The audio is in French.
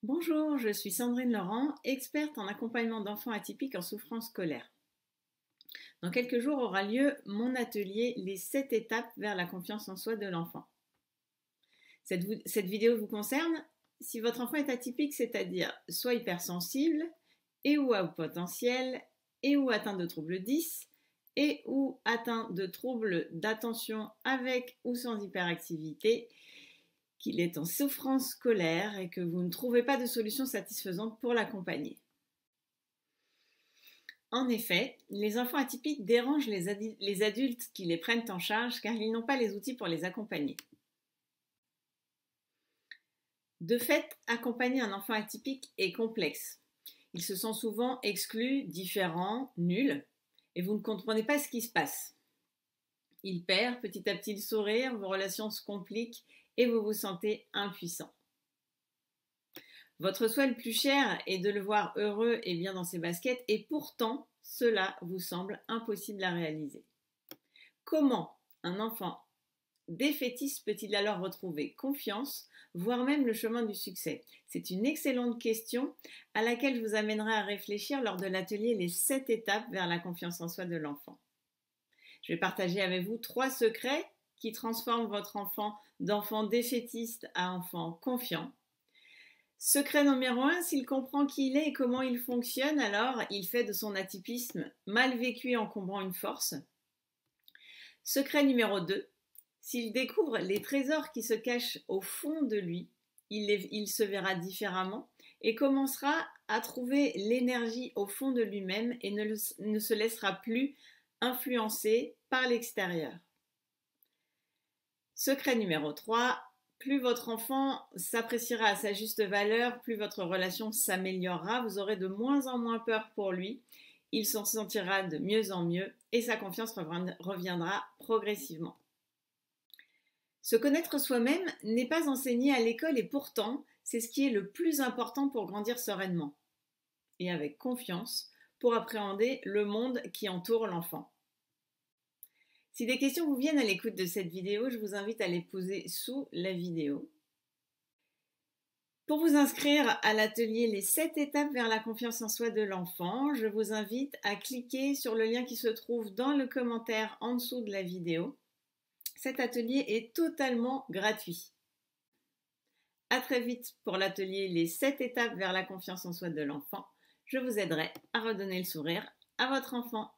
Bonjour, je suis Sandrine Laurent, experte en accompagnement d'enfants atypiques en souffrance scolaire. Dans quelques jours aura lieu mon atelier Les 7 étapes vers la confiance en soi de l'enfant. Cette vidéo vous concerne si votre enfant est atypique, c'est-à-dire soit hypersensible et ou à haut potentiel et ou atteint de troubles 10 et ou atteint de troubles d'attention avec ou sans hyperactivité, qu'il est en souffrance scolaire et que vous ne trouvez pas de solution satisfaisante pour l'accompagner. En effet, les enfants atypiques dérangent les adultes qui les prennent en charge car ils n'ont pas les outils pour les accompagner. De fait, accompagner un enfant atypique est complexe. Il se sent souvent exclu, différent, nul, et vous ne comprenez pas ce qui se passe. Il perd petit à petit le sourire, vos relations se compliquent et vous vous sentez impuissant. Votre souhait le plus cher est de le voir heureux et bien dans ses baskets, et pourtant, cela vous semble impossible à réaliser. Comment un enfant défaitiste peut-il alors retrouver confiance, voire même le chemin du succès? C'est une excellente question à laquelle je vous amènerai à réfléchir lors de l'atelier Les 7 étapes vers la confiance en soi de l'enfant. Je vais partager avec vous 3 secrets qui transforment votre enfant d'enfant défaitiste à enfant confiant. Secret numéro 1, s'il comprend qui il est et comment il fonctionne, alors il fait de son atypisme mal vécu et encombrant une force. Secret numéro 2, s'il découvre les trésors qui se cachent au fond de lui, il se verra différemment et commencera à trouver l'énergie au fond de lui-même et ne se laissera plus influencer par l'extérieur. Secret numéro 3, plus votre enfant s'appréciera à sa juste valeur, plus votre relation s'améliorera, vous aurez de moins en moins peur pour lui, il s'en sentira de mieux en mieux et sa confiance reviendra progressivement. Se connaître soi-même n'est pas enseigné à l'école et pourtant, c'est ce qui est le plus important pour grandir sereinement et avec confiance pour appréhender le monde qui entoure l'enfant. Si des questions vous viennent à l'écoute de cette vidéo, je vous invite à les poser sous la vidéo. Pour vous inscrire à l'atelier Les 7 étapes vers la confiance en soi de l'enfant, je vous invite à cliquer sur le lien qui se trouve dans le commentaire en dessous de la vidéo. Cet atelier est totalement gratuit. À très vite pour l'atelier Les 7 étapes vers la confiance en soi de l'enfant. Je vous aiderai à redonner le sourire à votre enfant.